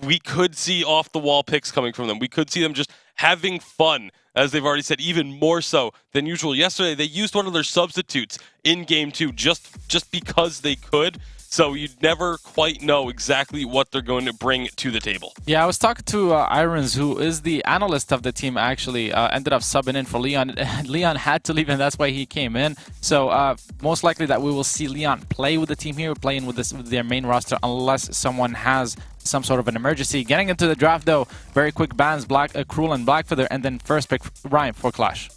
we could see off-the-wall picks coming from them. We could see them just having fun, as they've already said, even more so than usual. Yesterday, they used one of their substitutes in Game 2 just because they could. So you'd never quite know exactly what they're going to bring to the table. Yeah, I was talking to Irons, who is the analyst of the team, actually. Ended up subbing in for Leon. Leon had to leave, and that's why he came in. So most likely that we will see Leon play with the team here, playing with their main roster, unless someone has some sort of an emergency. Getting into the draft, though, very quick bans, Cruel and Blackfeather, and then first pick, Rhyme for Qlash.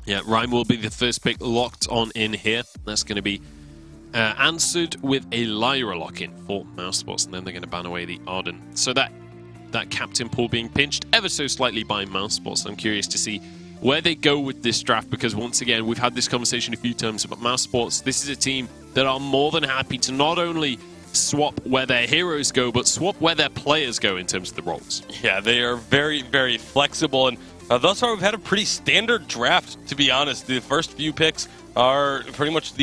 Yeah, Rhyme will be the first pick locked on in here. That's going to be answered with a Lyra lock-in for Mousesports, and then they're going to ban away the Arden. So that captain pool being pinched ever so slightly by Mousesports. I'm curious to see where they go with this draft, because once again, we've had this conversation a few times about Mousesports. This is a team that are more than happy to not only swap where their heroes go, but swap where their players go in terms of the roles. Yeah, they are very, very flexible, and thus far we've had a pretty standard draft, to be honest. The first few picks are pretty much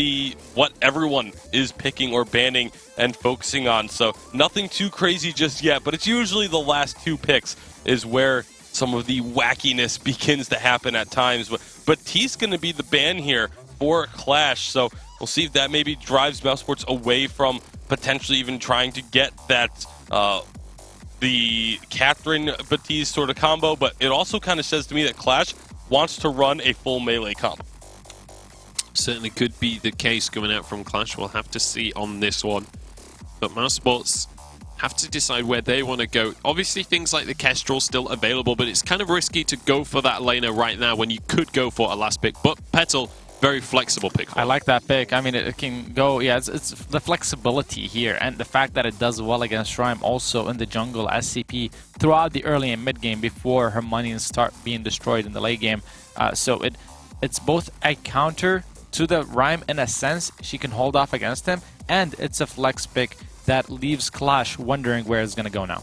what everyone is picking or banning and focusing on. So nothing too crazy just yet, but it's usually the last two picks is where some of the wackiness begins to happen at times. But T's going to be the ban here for Qlash, so we'll see if that maybe drives Mousesports away from potentially even trying to get that the Catherine Baptiste sort of combo. But it also kind of says to me that Qlash wants to run a full melee comp. Certainly could be the case coming out from Qlash. We'll have to see on this one. But Mousesports have to decide where they want to go. Obviously, things like the Kestrel still available, but it's kind of risky to go for that laner right now when you could go for a last pick. But Petal, very flexible pick. I like that pick. I mean, it can go, yeah, it's the flexibility here, and the fact that it does well against Rhyme also in the jungle as CP throughout the early and mid game before her minions start being destroyed in the late game. So it's both a counter to the Rhyme in a sense, she can hold off against him, and it's a flex pick that leaves Qlash wondering where it's going to go now.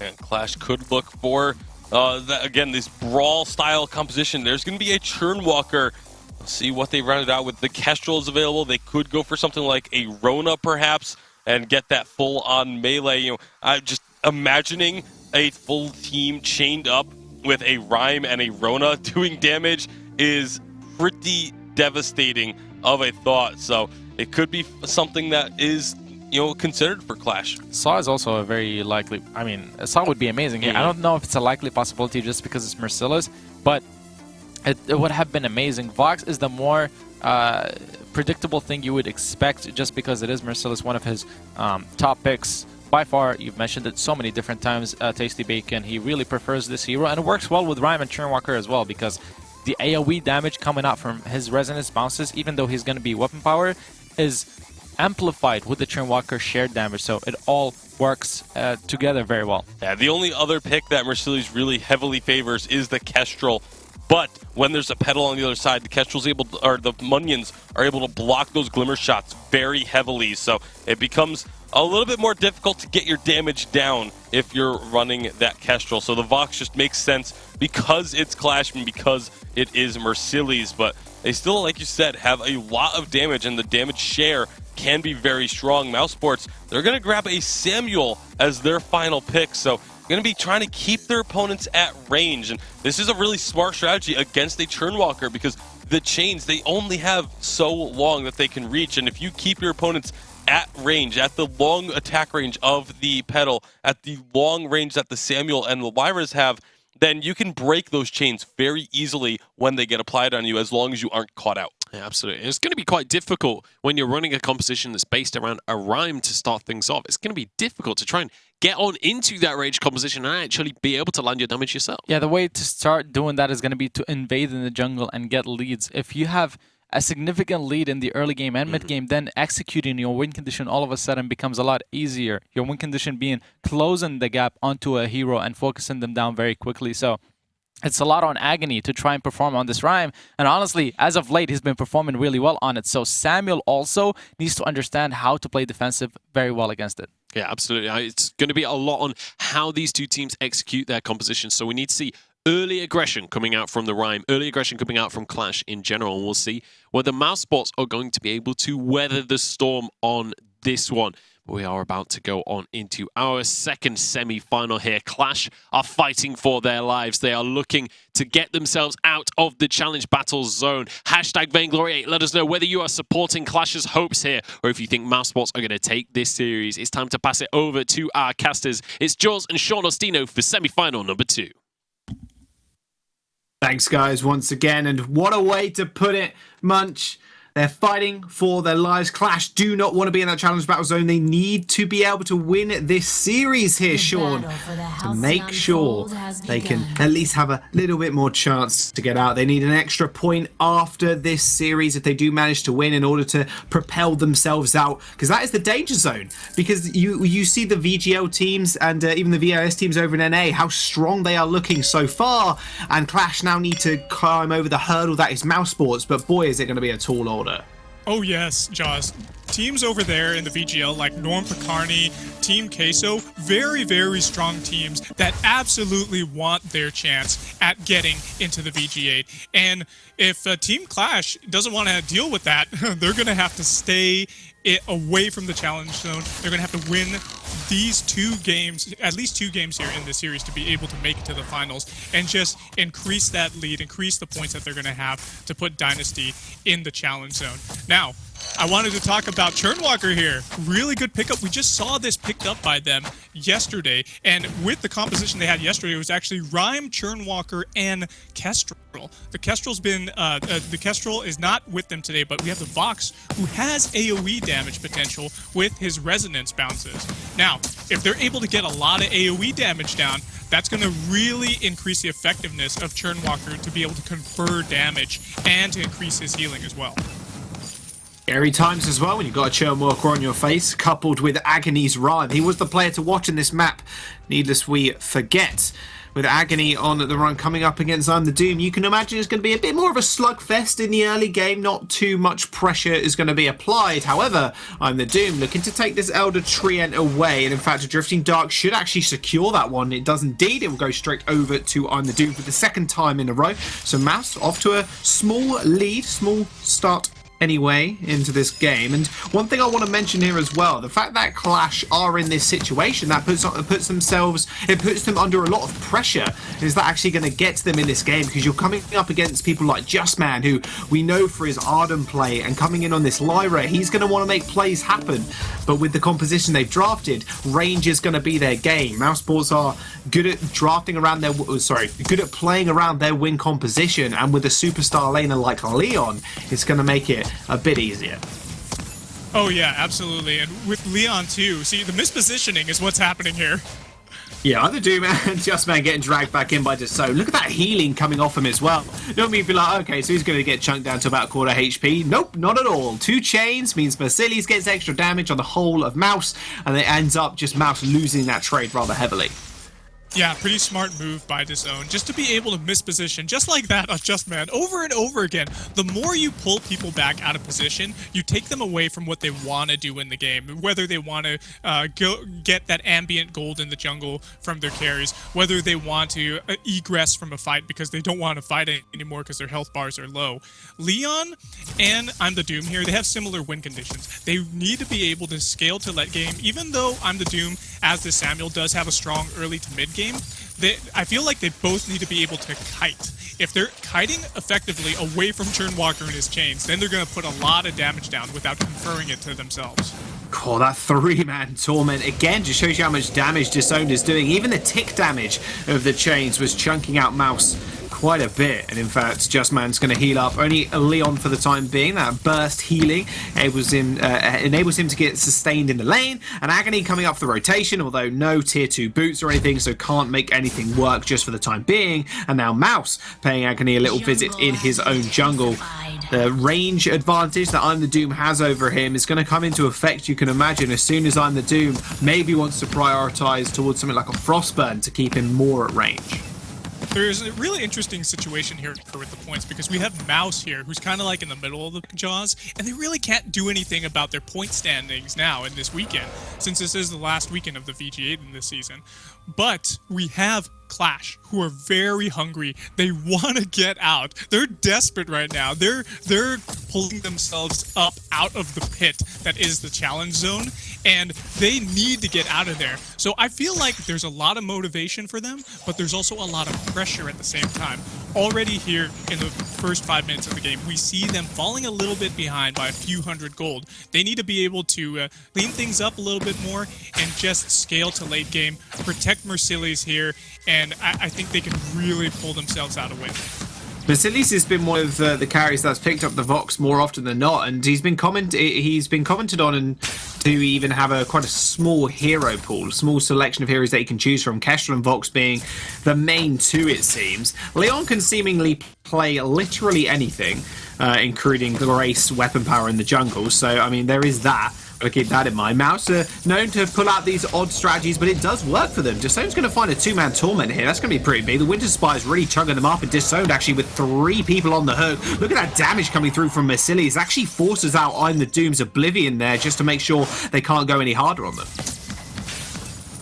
And Qlash could look for, again, this brawl-style composition. There's going to be a Churnwalker. Let's see what they rounded out with. The Kestrel is available. They could go for something like a Rona, perhaps, and get that full-on melee. You know, I'm just imagining a full team chained up with a Rhyme and a Rona doing damage is pretty devastating of a thought. So it could be something that is, considered for Qlash. Saw is also a very likely, I mean, Saw would be amazing here. I don't know if it's a likely possibility just because it's Merciless, but it would have been amazing. Vox is the more predictable thing you would expect just because it is Merciless, one of his top picks. By far, you've mentioned it so many different times, Tasty Bacon. He really prefers this hero, and it works well with Rhyme and Churnwalker as well, because the AoE damage coming out from his resonance bounces, even though he's going to be weapon power, is amplified with the Churnwalker shared damage, so it all works together very well. Yeah, the only other pick that Mercedes really heavily favors is the Kestrel, but when there's a Petal on the other side, the Kestrel's able to, or the Munions are able to block those Glimmer shots very heavily, so it becomes a little bit more difficult to get your damage down if you're running that Kestrel. So the Vox just makes sense because it's Qlash and because it is Merciless, but they still, like you said, have a lot of damage, and the damage share can be very strong. Mousesports, they're going to grab a Samuel as their final pick, so going to be trying to keep their opponents at range, and this is a really smart strategy against a Churnwalker because the chains, they only have so long that they can reach, and if you keep your opponents at range, at the long attack range of the Petal, at the long range that the Samuel and the Lyras have, then you can break those chains very easily when they get applied on you, as long as you aren't caught out. Yeah, absolutely. It's going to be quite difficult when you're running a composition that's based around a Rhyme to start things off. It's going to be difficult to try and get on into that range composition and actually be able to land your damage yourself. Yeah, the way to start doing that is going to be to invade in the jungle and get leads. If you have a significant lead in the early game and mid game, then executing your win condition all of a sudden becomes a lot easier. Your win condition being closing the gap onto a hero and focusing them down very quickly. So it's a lot on Agony to try and perform on this Rhyme. And honestly, as of late, he's been performing really well on it. So Samuel also needs to understand how to play defensive very well against it. Yeah, absolutely. It's going to be a lot on how these two teams execute their composition. So we need to see early aggression coming out from the Rhyme, early aggression coming out from Qlash in general, and we'll see whether Mousesports are going to be able to weather the storm on this one. We are about to go on into our second semi-final here. Qlash are fighting for their lives. They are looking to get themselves out of the challenge battle zone. Hashtag Vainglory8. Let us know whether you are supporting Qlash's hopes here or if you think Mousesports are going to take this series. It's time to pass it over to our casters. It's Jaws and Sean Ostino for semi-final number 2. Thanks, guys, once again. And what a way to put it, Munch. They're fighting for their lives. Qlash do not want to be in that challenge battle zone. They need to be able to win this series here, Sean, to make sure they can at least have a little bit more chance to get out. They need an extra point after this series if they do manage to win in order to propel themselves out, because that is the danger zone. Because you see the VGL teams and even the VIS teams over in NA, how strong they are looking so far, and Qlash now need to climb over the hurdle that is Mousesports, but boy, is it going to be a tall order. Oh yes, Jaws. Teams over there in the VGL like Norm Picarni, Team Queso, very, very strong teams that absolutely want their chance at getting into the VG8. And if Team Qlash doesn't want to deal with that, they're going to have to stay away from the challenge zone. They're going to have to win these 2 games, at least 2 games here in this series, to be able to make it to the finals and just increase that lead, increase the points that they're going to have to put Dynasty in the challenge zone. Now, I wanted to talk about Churnwalker here. Really good pickup. We just saw this picked up by them yesterday, and with the composition they had yesterday, it was actually Rhyme, Churnwalker, and Kestrel. The Kestrel's been the Kestrel is not with them today, but we have the Vox, who has AoE damage potential with his resonance bounces. Now, if they're able to get a lot of AoE damage down, that's going to really increase the effectiveness of Churnwalker to be able to confer damage and to increase his healing as well. Scary times as well when you've got a Churnwalker on your face, coupled with Agony's Rhyme. He was the player to watch in this map, needless we forget. With Agony on the run coming up against I'm the Doom, you can imagine it's going to be a bit more of a slugfest in the early game. Not too much pressure is going to be applied. However, I'm the Doom looking to take this Elder Treant away, and in fact a Drifting Dark should actually secure that one. It does indeed. It will go straight over to I'm the Doom for the 2nd time in a row. So Mouse off to a small lead, small start anyway into this game. And one thing I want to mention here as well, the fact that Qlash are in this situation, that puts them under a lot of pressure. Is that actually going to get to them in this game? Because you're coming up against people like Justman, who we know for his Arden play, and coming in on this Lyra, he's going to want to make plays happen. But with the composition they've drafted, range is going to be their game. Mousesports are good at drafting around their, good at playing around their win composition, and with a superstar laner like Leon, it's going to make it a bit easier. Oh yeah, absolutely. And with Leon too, see, the mispositioning is what's happening here. Yeah, either Doom and Justman getting dragged back in by Dassault. Look at that healing coming off him as well. Don't mean be like, okay, so he's going to get chunked down to about 1/4 HP. Nope, not at all. 2 chains means Mercillius gets extra damage on the whole of Mouse, and it ends up just Mouse losing that trade rather heavily. Yeah, pretty smart move by Disown, just to be able to misposition, just like that on Justman, over and over again. The more you pull people back out of position, you take them away from what they want to do in the game, whether they want to go get that ambient gold in the jungle from their carries, whether they want to egress from a fight because they don't want to fight anymore because their health bars are low. Leon and I'm the Doom here, they have similar win conditions. They need to be able to scale to late game, even though I'm the Doom, as the Samuel, does have a strong early to mid game. I feel like they both need to be able to kite. If they're kiting effectively away from Churnwalker and his chains, then they're going to put a lot of damage down without conferring it to themselves. Oh, that 3-man torment again just shows you how much damage Disowned is doing. Even the tick damage of the chains was chunking out Mouse quite a bit, and in fact Justman's going to heal up. Only Leon for the time being. That burst healing enables him to get sustained in the lane, and Agony coming up for the rotation, although no tier 2 boots or anything, so can't make anything work just for the time being. And now Mouse paying Agony a little visit in his own jungle. The range advantage that I'm the Doom has over him is going to come into effect, you can imagine, as soon as I'm the Doom maybe wants to prioritize towards something like a Frostburn to keep him more at range. There's a really interesting situation here with the points, because we have Mouse here, who's kind of like in the middle of the Jaws, and they really can't do anything about their point standings now in this weekend, since this is the last weekend of the VG8 in this season. But we have Qlash, who are very hungry. They want to get out. They're desperate right now. They're pulling themselves up out of the pit that is the challenge zone, and they need to get out of there. So I feel like there's a lot of motivation for them, but there's also a lot of pressure at the same time. Already here in the first 5 minutes of the game, we see them falling a little bit behind by a few hundred gold. They need to be able to clean things up a little bit more and just scale to late game, protect Mercilli's here, and I think they can really pull themselves out a win. Mercilli's has been one of the carries that's picked up the Vox more often than not, and he's been commented on and to even have quite a small hero pool, a small selection of heroes that he can choose from, Kestrel and Vox being the main two, it seems. Leon can seemingly play literally anything, including the race, weapon power in the jungle, so I mean there is that. I'll keep that in mind. Mouse are known to pull out these odd strategies, but it does work for them. Disowned's going to find a two-man torment here. That's going to be pretty big. The Winter Spy is really chugging them up, and Disowned actually with 3 people on the hook. Look at that damage coming through from Mercilli. It actually forces out I'm the Doom's Oblivion there just to make sure they can't go any harder on them.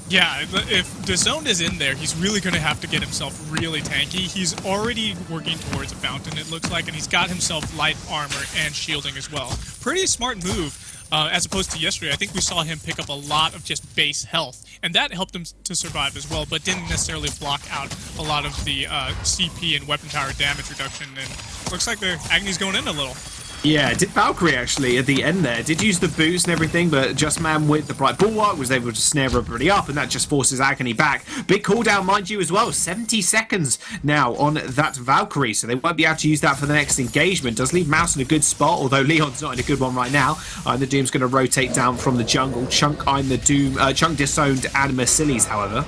Yeah, if Disowned is in there, he's really going to have to get himself really tanky. He's already working towards a fountain, it looks like, and he's got himself light armor and shielding as well. Pretty smart move. As opposed to yesterday, I think we saw him pick up a lot of just base health, and that helped him to survive as well, but didn't necessarily block out a lot of the CP and weapon power damage reduction, and looks like their Agony's going in a little. Yeah, did Valkyrie actually at the end there, did use the boost and everything, but Just Man with the Bright Bulwark was able to snare everybody up, and that just forces Agony back. Big cooldown, mind you, as well. 70 seconds now on that Valkyrie, so they won't be able to use that for the next engagement. Does leave Mouse in a good spot, although Leon's not in a good one right now. The Doom's going to rotate down from the jungle. Chunk Disowned, and Mercilli's, however.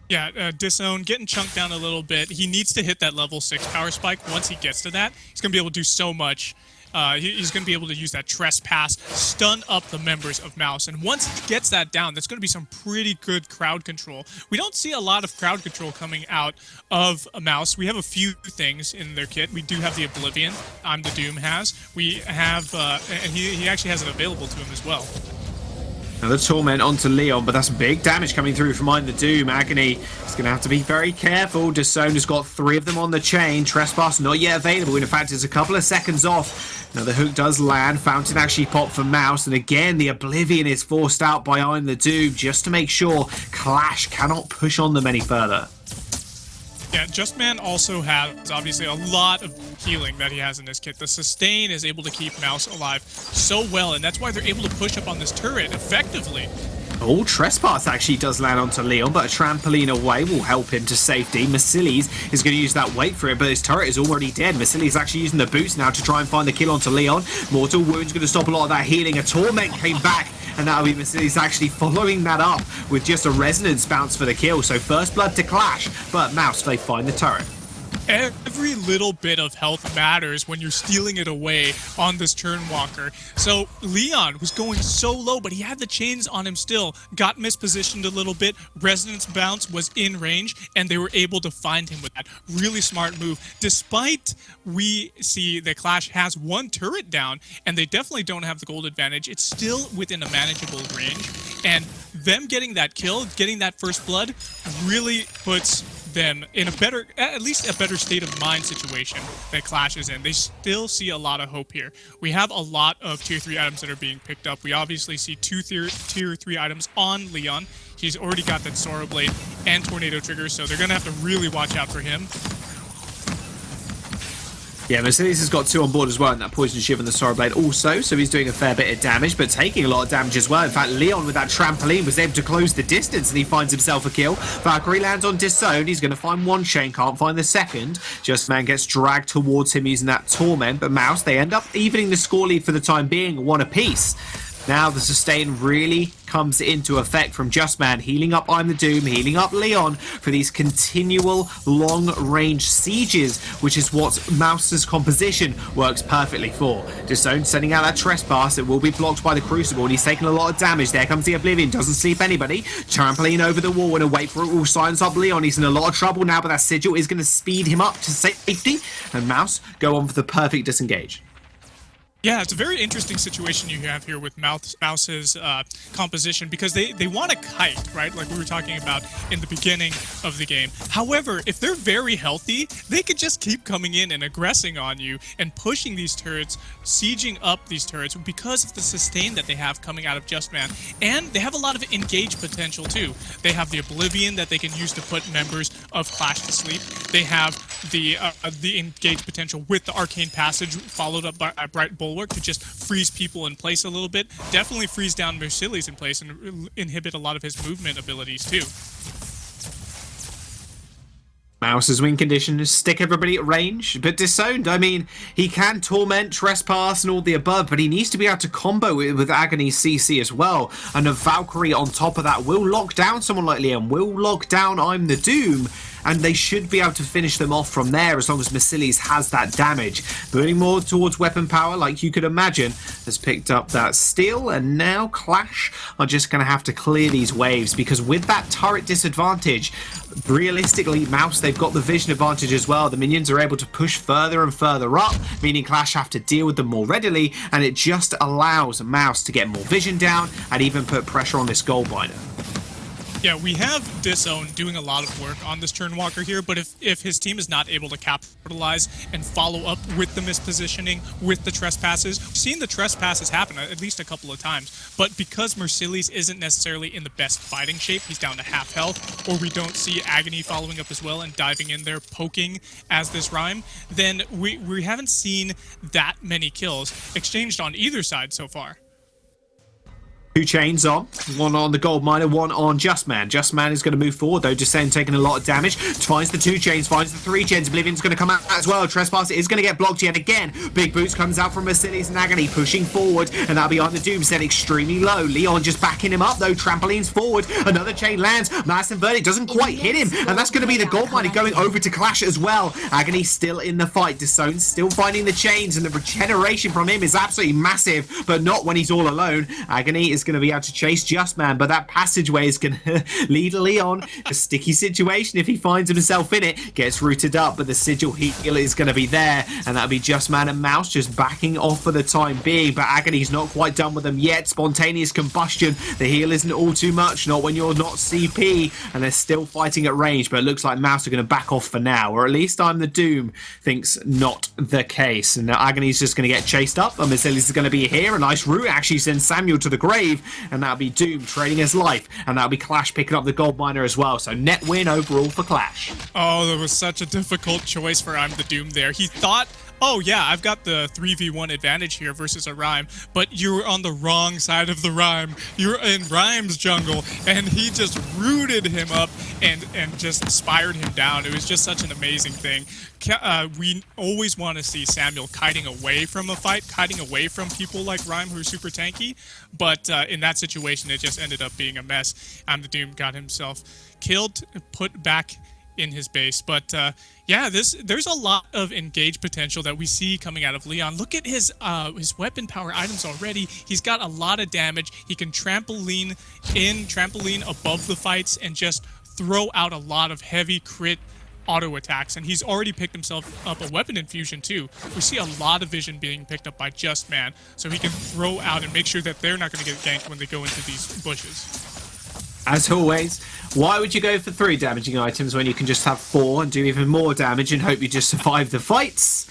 Yeah, Disown getting chunked down a little bit. He needs to hit that level 6 power spike. Once he gets to that, he's going to be able to do so much. He's going to be able to use that trespass, stun up the members of Mouse. And once he gets that down, that's going to be some pretty good crowd control. We don't see a lot of crowd control coming out of a Mouse. We have a few things in their kit. We do have the Oblivion, I'm the Doom has. We have, and he actually has it available to him as well. Now the Torment onto Leon, but that's big damage coming through from I'm the Doom. Agony is going to have to be very careful. Disowned has got 3 of them on the chain. Trespass not yet available. In fact, it's a couple of seconds off. Now the hook does land. Fountain actually popped for Mouse. And again, the Oblivion is forced out by I'm the Doom just to make sure Qlash cannot push on them any further. Yeah, Just Man also has, obviously, a lot of healing that he has in this kit. The sustain is able to keep Mouse alive so well, and that's why they're able to push up on this turret effectively. Oh, Trespass actually does land onto Leon, but a trampoline away will help him to safety. Mercilli's is going to use that weight for it, but his turret is already dead. Mercilli's actually using the boots now to try and find the kill onto Leon. Mortal Wound's going to stop a lot of that healing. A Torment came back, and that'll be Mercilli's actually following that up with just a Resonance bounce for the kill. So first blood to Qlash, but Mouse, they find the turret. Every little bit of health matters when you're stealing it away on this Turnwalker. So Leon was going so low, but he had the chains on him still. Got mispositioned a little bit. Resonance bounce was in range, and they were able to find him with that. Really smart move. Despite we see that Qlash has 1 turret down, and they definitely don't have the gold advantage, it's still within a manageable range. And them getting that kill, getting that first blood, really puts them in a better, at least a better state of mind situation that Qlash is in. They still see a lot of hope here. We have a lot of tier 3 items that are being picked up. We obviously see 2 tier 3 items on Leon. He's already got that Sora Blade and Tornado Trigger, so they're going to have to really watch out for him. Yeah, Mercedes has got 2 on board as well, and that Poison Shiv and the Sora Blade also, so he's doing a fair bit of damage, but taking a lot of damage as well. In fact, Leon with that trampoline was able to close the distance, and he finds himself a kill. Valkyrie lands on Disowned. He's going to find 1 chain, can't find the second. Just Man gets dragged towards him using that Torment, but Mouse, they end up evening the score lead for the time being, 1 apiece. Now the sustain really comes into effect from Just Man, healing up I'm the Doom, healing up Leon for these continual long-range sieges, which is what Mouse's composition works perfectly for. Disowned sending out that Trespass, it will be blocked by the Crucible, and he's taking a lot of damage. There comes the Oblivion, doesn't sleep anybody. Trampoline over the wall and a wait for it will silence up Leon. He's in a lot of trouble now, but that Sigil is going to speed him up to safety, and Mouse go on for the perfect disengage. Yeah, it's a very interesting situation you have here with Mouse's composition, because they want to kite, right? Like we were talking about in the beginning of the game. However, if they're very healthy, they could just keep coming in and aggressing on you and pushing these turrets, sieging up these turrets because of the sustain that they have coming out of Just Man. And they have a lot of engage potential too. They have the Oblivion that they can use to put members of Qlash to sleep. They have the engage potential with the Arcane Passage followed up by a Bright Bulwark to just freeze people in place a little bit. Definitely freeze down Mercilli's in place and inhibit a lot of his movement abilities too. Mouse's win condition is stick everybody at range, but Disowned, I mean, he can torment, trespass, and all the above, but he needs to be able to combo it with Agony's CC as well. And a Valkyrie on top of that will lock down someone like Liam, will lock down I'm the Doom, and they should be able to finish them off from there as long as Mercilli's has that damage. Burning more towards weapon power, like you could imagine, has picked up that steal, and now Qlash are just going to have to clear these waves, because with that turret disadvantage, realistically, Mouse, they've got the vision advantage as well. The minions are able to push further and further up, meaning Qlash have to deal with them more readily, and it just allows Mouse to get more vision down and even put pressure on this gold miner. Yeah, we have Disowned doing a lot of work on this Turnwalker here, but if his team is not able to capitalize and follow up with the mispositioning, with the trespasses, we've seen the trespasses happen at least a couple of times, but because Mercilli's isn't necessarily in the best fighting shape, he's down to half health, or we don't see Agony following up as well and diving in there, poking as this Rhyme, then we haven't seen that many kills exchanged on either side so far. 2 chains on, one on the gold miner, one on Just Man. Just Man is going to move forward though, Descend taking a lot of damage, finds the 2 chains, finds the 3 chains, Oblivion's going to come out as well, Trespass is going to get blocked yet again. Big Boots comes out from Mercilli's and Agony, pushing forward, and that'll be on the Doom, set extremely low. Leon just backing him up though, trampolines forward, another chain lands, Mass Inverted doesn't quite hit him, and that's going to be the gold miner going over to Qlash as well. Agony still in the fight, Disowned still finding the chains, and the regeneration from him is absolutely massive, but not when he's all alone. Agony is going to be able to chase Just Man, but that passageway is going to lead Leon. A sticky situation if he finds himself in it. Gets rooted up, but the sigil heal is going to be there, and that'll be Just Man and Mouse just backing off for the time being, but Agony's not quite done with them yet. Spontaneous combustion. The heal isn't all too much, not when you're not CP, and they're still fighting at range, but it looks like Mouse are going to back off for now, or at least I'm the Doom thinks not the case. And now Agony's just going to get chased up, and Mercilli's is going to be here. A nice route actually sends Samuel to the grave, and that'll be Doom trading his life, and that'll be Qlash picking up the gold miner as well. So net win overall for Qlash. Oh, that was such a difficult choice for I'm the Doom there. He thought, oh yeah, I've got the 3v1 advantage here versus a Rhyme, but you're on the wrong side of the Rhyme. You're in Rhyme's jungle, and he just rooted him up and just inspired him down. It was just such an amazing thing. We always want to see Samuel kiting away from a fight, kiting away from people like Rhyme who are super tanky, but in that situation it just ended up being a mess. I'm the Doom got himself killed, put back in his base, but yeah, there's a lot of engage potential that we see coming out of Leon. Look at his weapon power items already. He's got a lot of damage. He can trampoline above the fights and just throw out a lot of heavy crit auto attacks, and he's already picked himself up a weapon infusion too. We see a lot of vision being picked up by Just Man, so he can throw out and make sure that they're not going to get ganked when they go into these bushes. As always, why would you go for 3 damaging items when you can just have 4 and do even more damage and hope you just survive the fights?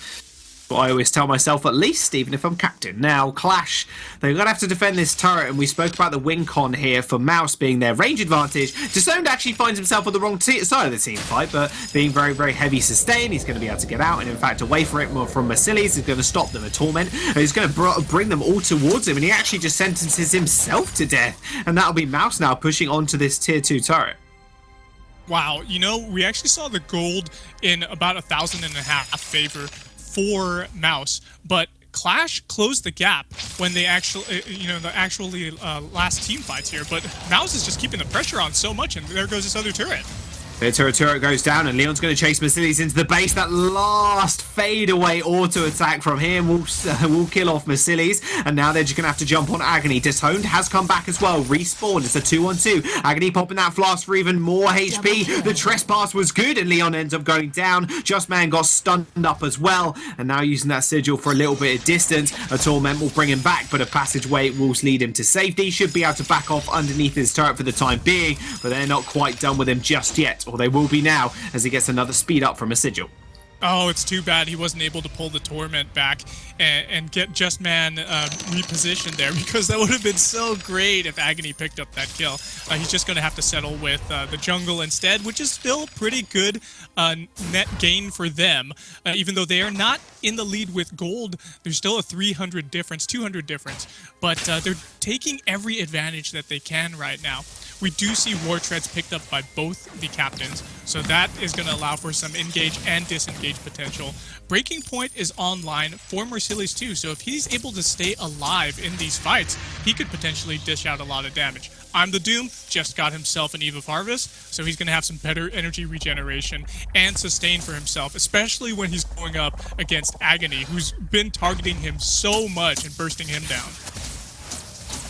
What I always tell myself, at least, even if I'm captain. Now, Qlash, they're going to have to defend this turret, and we spoke about the win con here for Mouse being their range advantage. Disowned actually finds himself on the wrong side of the team fight, but being very, very heavy sustain, he's going to be able to get out, and in fact, away from it more from Mercilli's is going to stop them at Torment, and he's going to bring them all towards him, and he actually just sentences himself to death, and that'll be Mouse now pushing onto this tier 2 turret. Wow, you know, we actually saw the gold in about 1,500 favor for Mouse, but Qlash closed the gap when they actually, last team fights here, but Mouse is just keeping the pressure on so much, and there goes this other turret. The turret goes down, and Leon's going to chase Mercedes into the base. That last fadeaway auto attack from him will kill off Mercedes, and now they're just going to have to jump on Agony. Disowned has come back as well. Respawned. It's a 2-on-2. Agony popping that flask for even more HP. The trespass was good, and Leon ends up going down. Just Man got stunned up as well, and now using that sigil for a little bit of distance. A torment will bring him back, but a passageway will lead him to safety. Should be able to back off underneath his turret for the time being, but they're not quite done with him just yet. Or they will be now as he gets another speed up from a sigil. Oh, it's too bad he wasn't able to pull the Torment back and get Just Man repositioned there, because that would have been so great if Agony picked up that kill. He's just going to have to settle with the jungle instead, which is still pretty good net gain for them. Even though they are not in the lead with gold, there's still a 300 difference, 200 difference. But they're taking every advantage that they can right now. We do see War Treads picked up by both the captains, so that is going to allow for some engage and disengage potential. Breaking Point is online for Mercedes too, so if he's able to stay alive in these fights, he could potentially dish out a lot of damage. I'm the Doom just got himself an Eve of Harvest, so he's going to have some better energy regeneration and sustain for himself, especially when he's going up against Agony, who's been targeting him so much and bursting him down.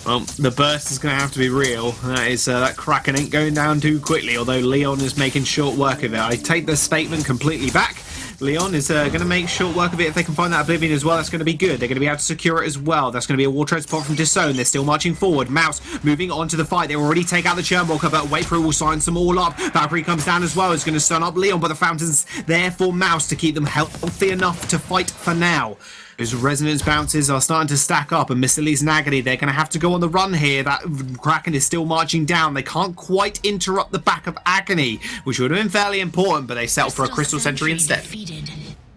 Well, the burst is going to have to be real. That Kraken ain't going down too quickly, although Leon is making short work of it. I take the statement completely back. Leon is going to make short work of it. If they can find that Oblivion as well, that's going to be good. They're going to be able to secure it as well. That's going to be a War Tread spot from Disown. They're still marching forward. Mouse moving on to the fight. They already take out the Churnwalker, but Wait Through will sign some all up. Valkyrie comes down as well. It's going to stun up Leon, but the Fountain's there for Mouse to keep them healthy enough to fight for now. Those resonance bounces are starting to stack up, and Mercedes and Agony, they're going to have to go on the run here. That Kraken is still marching down. They can't quite interrupt the back of Agony, which would have been fairly important, but they settle for a Crystal Sentry instead.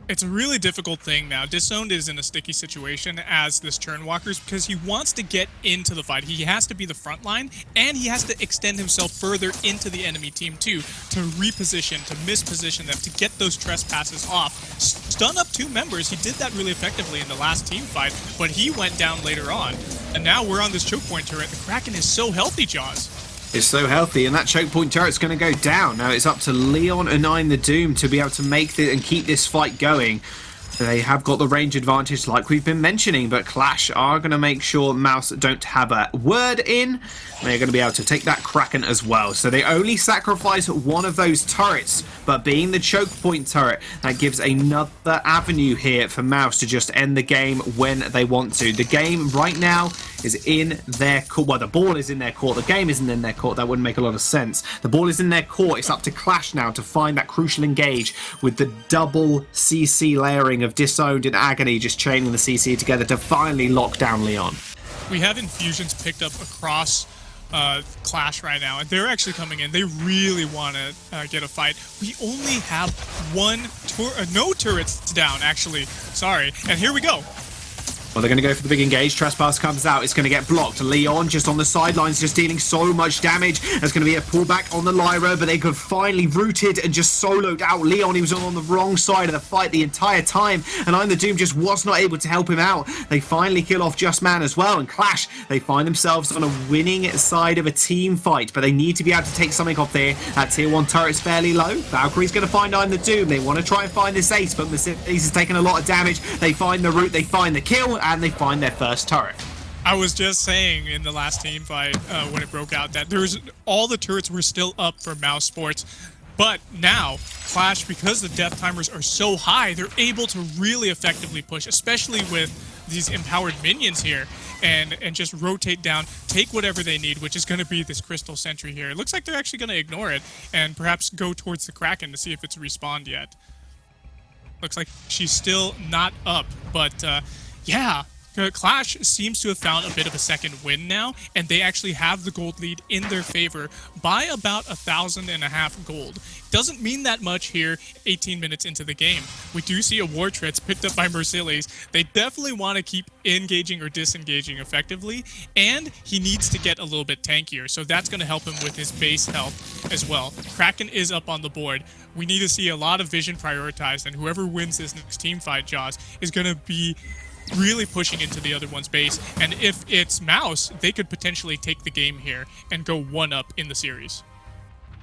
It's a really difficult thing now. Disowned is in a sticky situation as this Turnwalkers because he wants to get into the fight. He has to be the front line, and he has to extend himself further into the enemy team too, to reposition, to misposition them, to get those trespasses off. Stun up 2 members. He did that really effectively in the last team fight, but he went down later on. And now we're on this choke point turret. The Kraken is so healthy, Jaws. It's so healthy, and that choke point turret's going to go down. Now it's up to Leon and Nine the Doom to be able to make it and keep this fight going. They have got the range advantage like we've been mentioning, but Qlash are going to make sure Mouse don't have a word in. They're going to be able to take that Kraken as well. So they only sacrifice one of those turrets, but being the choke point turret, that gives another avenue here for Mouse to just end the game when they want to. The game right now is in their court. Well, the ball is in their court. The game isn't in their court. That wouldn't make a lot of sense. The ball is in their court. It's up to Qlash now to find that crucial engage with the double CC layering of Disowned and Agony, just chaining the CC together to finally lock down Leon. We have infusions picked up across Qlash right now, and they're actually coming in. They really want to get a fight. We only have no turrets down, actually. Sorry. And here we go. Well, they're going to go for the big engage. Trespass comes out. It's going to get blocked. Leon just on the sidelines, just dealing so much damage. There's going to be a pullback on the Lyra, but they could finally rooted and just soloed out Leon. He was on the wrong side of the fight the entire time, and I'm the Doom just was not able to help him out. They finally kill off Just Man as well, and Qlash, they find themselves on a winning side of a team fight, but they need to be able to take something off there. That tier 1 turret's fairly low. Valkyrie's going to find I'm the Doom. They want to try and find this ace, but Mercedes is taking a lot of damage. They find the root, they find the kill, and they find their first turret. I was just saying in the last team fight when it broke out that all the turrets were still up for Mousesports, but now Qlash, because the death timers are so high, they're able to really effectively push, especially with these empowered minions here, and just rotate down, take whatever they need, which is going to be this Crystal Sentry here. It looks like they're actually going to ignore it and perhaps go towards the Kraken to see if it's respawned yet. Looks like she's still not up, but yeah. Qlash seems to have found a bit of a second win now, and they actually have the gold lead in their favor by about 1,500 gold. Doesn't mean that much here 18 minutes into the game. We do see a War Treads picked up by Mercedes. They definitely want to keep engaging or disengaging effectively, and he needs to get a little bit tankier, so that's going to help him with his base health as well. Kraken is up on the board. We need to see a lot of vision prioritized, and whoever wins this next team fight, Jaws, is going to be really pushing into the other one's base, and if it's Mouse, they could potentially take the game here and go 1-up in the series.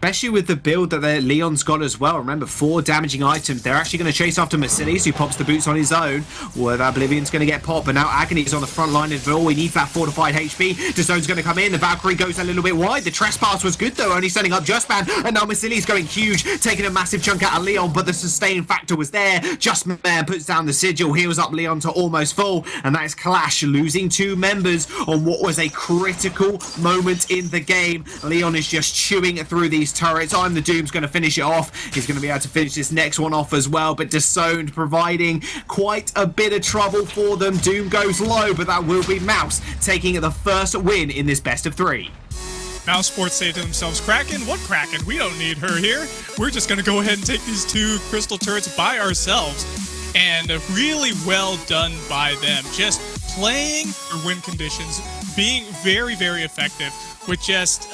Especially with the build that Leon's got as well. Remember, 4 damaging items. They're actually going to chase after Mercedes, who pops the boots on his own. Well, that Oblivion's going to get popped, but now Agony is on the front line as well. He needs that fortified HP. DAZN's going to come in. The Valkyrie goes a little bit wide. The Trespass was good, though, only setting up Justman. And now Mercedes going huge, taking a massive chunk out of Leon, but the sustain factor was there. Justman puts down the sigil, heals up Leon to almost full, and that is Qlash losing 2 members on what was a critical moment in the game. Leon is just chewing through these turrets. I'm the Doom's going to finish it off. He's going to be able to finish this next one off as well, but DAZN providing quite a bit of trouble for them. Doom goes low, but that will be Mouse taking the first win in this best of 3. Mousesports say to themselves, Kraken? What Kraken? We don't need her here. We're just going to go ahead and take these 2 crystal turrets by ourselves. And really well done by them. Just playing their win conditions, being very, very effective with just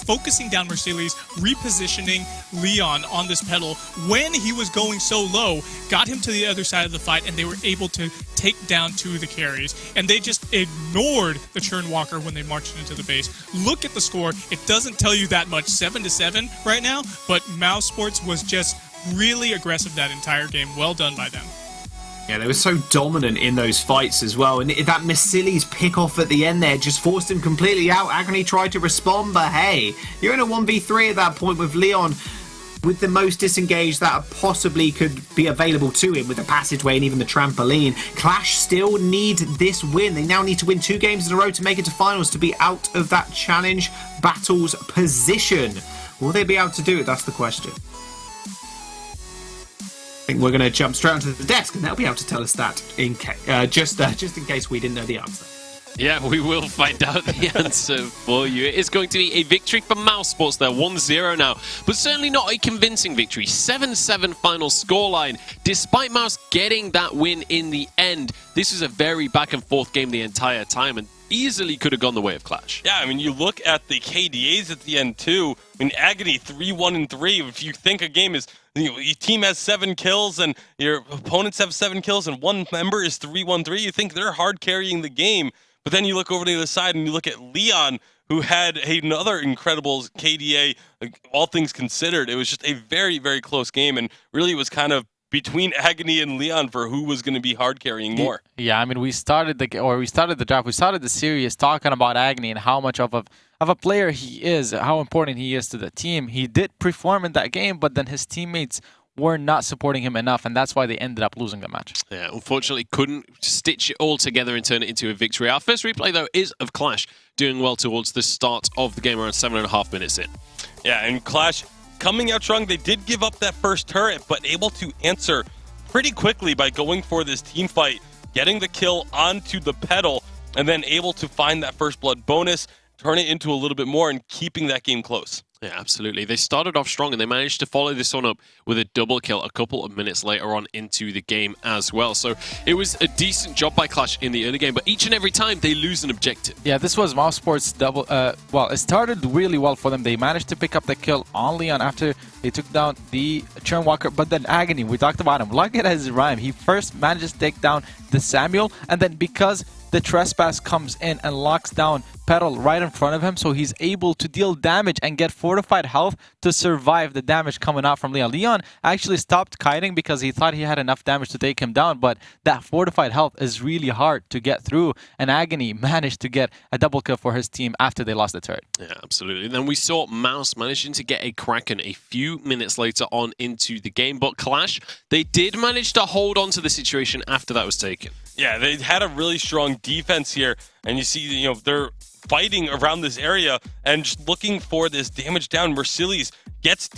focusing down Mercedes, repositioning Leon on this pedal when he was going so low, got him to the other side of the fight, and they were able to take down 2 of the carries. And they just ignored the Churnwalker when they marched into the base. Look at the score. It doesn't tell you that much. 7-7 right now, but Mousesports was just really aggressive that entire game. Well done by them. Yeah, they were so dominant in those fights as well. And that Mercedes pick off at the end there just forced him completely out. Agony tried to respond, but hey, you're in a 1v3 at that point with Leon with the most disengaged that possibly could be available to him with the passageway and even the trampoline. Qlash still need this win. They now need to win 2 games in a row to make it to finals to be out of that challenge battles position. Will they be able to do it? That's the question. I think we're going to jump straight onto the desk, and they'll be able to tell us that in just in case we didn't know the answer. Yeah, we will find out the answer for you. It is going to be a victory for Mousesports. They're 1-0 now, but certainly not a convincing victory. 7-7 final scoreline. Despite Mouse getting that win in the end, this is a very back-and-forth game the entire time, and easily could have gone the way of Qlash. Yeah, I mean, you look at the KDAs at the end, too. I mean, Agony 3-1-3. If you think a game is, your team has 7 kills and your opponents have 7 kills and 1 member is 3-1-3, you think they're hard carrying the game. But then you look over to the other side and you look at Leon, who had another incredible KDA, all things considered. It was just a very, very close game, and really was kind of between Agony and Leon for who was going to be hard carrying more. Yeah, I mean, we started the draft, we started the series talking about Agony and how much of a player he is, how important he is to the team. He did perform in that game, but then his teammates were not supporting him enough, and that's why they ended up losing the match. Yeah, unfortunately couldn't stitch it all together and turn it into a victory. Our first replay, though, is of Qlash doing well towards the start of the game, around 7.5 minutes in. Yeah, and Qlash coming out strong. They did give up that first turret, but able to answer pretty quickly by going for this team fight, getting the kill onto the pedal, and then able to find that first blood bonus, turn it into a little bit more, and keeping that game close. Yeah, absolutely. They started off strong and they managed to follow this one up with a double kill a couple of minutes later on into the game as well. So it was a decent job by Qlash in the early game, but each and every time they lose an objective. Yeah, this was Mousesports double. Well, it started really well for them. They managed to pick up the kill on Leon after they took down the Churnwalker, but then Agony, we talked about him. Look at his rhyme. He first manages to take down the Samuel, and then because the Trespass comes in and locks down Petal right in front of him, so he's able to deal damage and get fortified health to survive the damage coming out from Leon. Leon actually stopped kiting because he thought he had enough damage to take him down, but that fortified health is really hard to get through, and Agony managed to get a double kill for his team after they lost the turret. Yeah, absolutely. Then we saw Mouse managing to get a Kraken a few minutes later on into the game, but Qlash, they did manage to hold on to the situation after that was taken. Yeah, they had a really strong defense here, and you see, they're fighting around this area and just looking for this damage down. Mercedes takes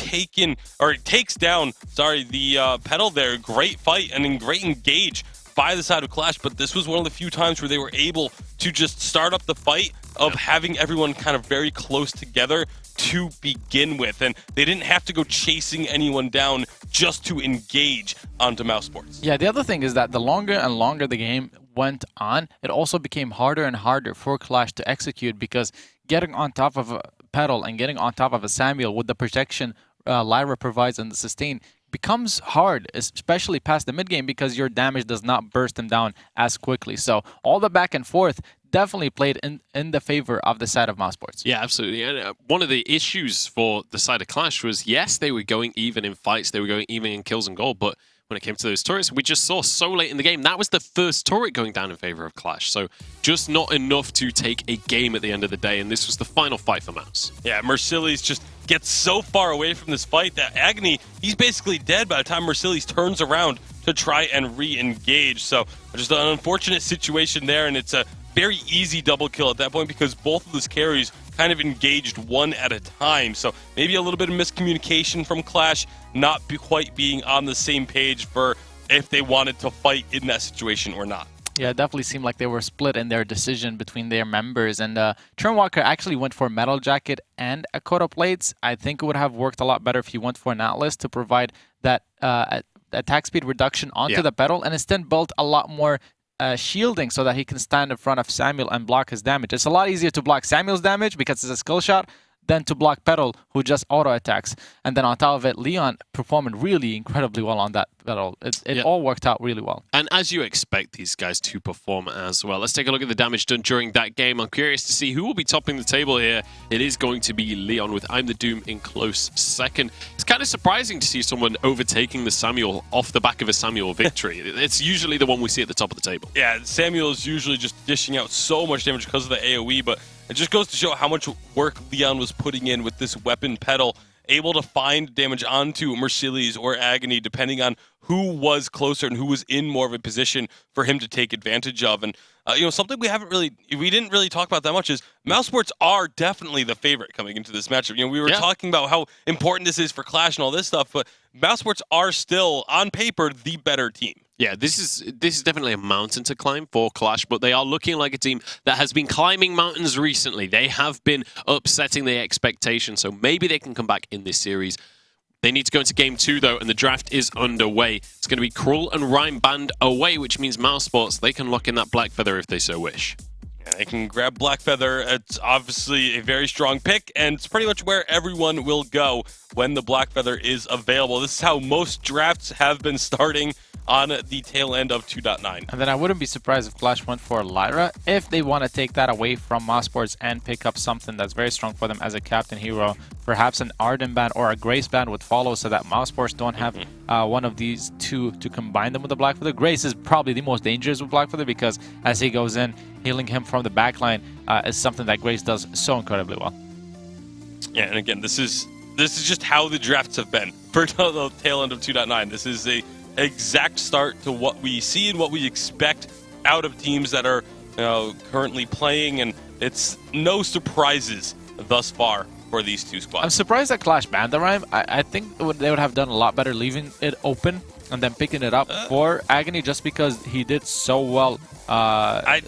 down, the pedal there. Great fight and great engage by the side of Qlash, but this was one of the few times where they were able to just start up the fight of having everyone kind of very close together to begin with, and they didn't have to go chasing anyone down just to engage onto Mousesports. Yeah, the other thing is that the longer and longer the game went on, it also became harder and harder for Qlash to execute, because getting on top of a Petal and getting on top of a Samuel with the protection Lyra provides and the sustain becomes hard, especially past the mid game, because your damage does not burst them down as quickly. So all the back and forth definitely played in the favor of the side of Mousesports. Yeah, absolutely. And one of the issues for the side of Qlash was, yes, they were going even in fights, they were going even in kills and gold, but when it came to those turrets, we just saw so late in the game, that was the first turret going down in favor of Qlash. So just not enough to take a game at the end of the day, and this was the final fight for Mouse. Yeah, Mercilli's just gets so far away from this fight that Agony, he's basically dead by the time Mercilli's turns around to try and re-engage. So just an unfortunate situation there, and it's a very easy double kill at that point because both of those carries kind of engaged one at a time. So maybe a little bit of miscommunication from Qlash, not quite being on the same page for if they wanted to fight in that situation or not. Yeah, it definitely seemed like they were split in their decision between their members. And Turnwalker actually went for Metal Jacket and Akota Plates. I think it would have worked a lot better if he went for an Atlas to provide that attack speed reduction onto the pedal, and instead built a lot more shielding so that he can stand in front of Samuel and block his damage. It's a lot easier to block Samuel's damage because it's a skill shot than to block Pedal, who just auto attacks. And then on top of it, Leon performing really incredibly well on that Pedal. It all worked out really well. And as you expect these guys to perform as well. Let's take a look at the damage done during that game. I'm curious to see who will be topping the table here. It is going to be Leon with I'm the Doom in close second. It's kind of surprising to see someone overtaking the Samuel off the back of a Samuel victory. It's usually the one we see at the top of the table. Yeah, Samuel is usually just dishing out so much damage because of the AoE, but it just goes to show how much work Leon was putting in with this weapon pedal, able to find damage onto Mercilli's or Agony, depending on who was closer and who was in more of a position for him to take advantage of. And something we didn't really talk about that much is Mousesports are definitely the favorite coming into this matchup. We were talking about how important this is for Qlash and all this stuff, but Mousesports are still on paper the better team. Yeah, this is definitely a mountain to climb for Qlash, but they are looking like a team that has been climbing mountains recently. They have been upsetting the expectations, so maybe they can come back in this series. They need to go into Game 2, though, and the draft is underway. It's going to be Krull and Rhyme banned away, which means Mousesports, they can lock in that Black Feather if they so wish. Yeah, they can grab Black Feather. It's obviously a very strong pick, and it's pretty much where everyone will go when the Black Feather is available. This is how most drafts have been starting on the tail end of 2.9. And then I wouldn't be surprised if Qlash went for Lyra if they want to take that away from Mousesports and pick up something that's very strong for them as a captain hero. Perhaps an Arden band or a Grace band would follow so that Mousesports don't have one of these two to combine them with the Black Feather. Grace is probably the most dangerous with Black Feather because as he goes in, healing him from the backline is something that Grace does so incredibly well. Yeah, and again, this is just how the drafts have been for the tail end of 2.9. This is a exact start to what we see and what we expect out of teams that are currently playing, and it's no surprises thus far for these two squads. I'm surprised that Qlash banned the Rhyme. I think they would have done a lot better leaving it open and then picking it up for Agony just because he did so well on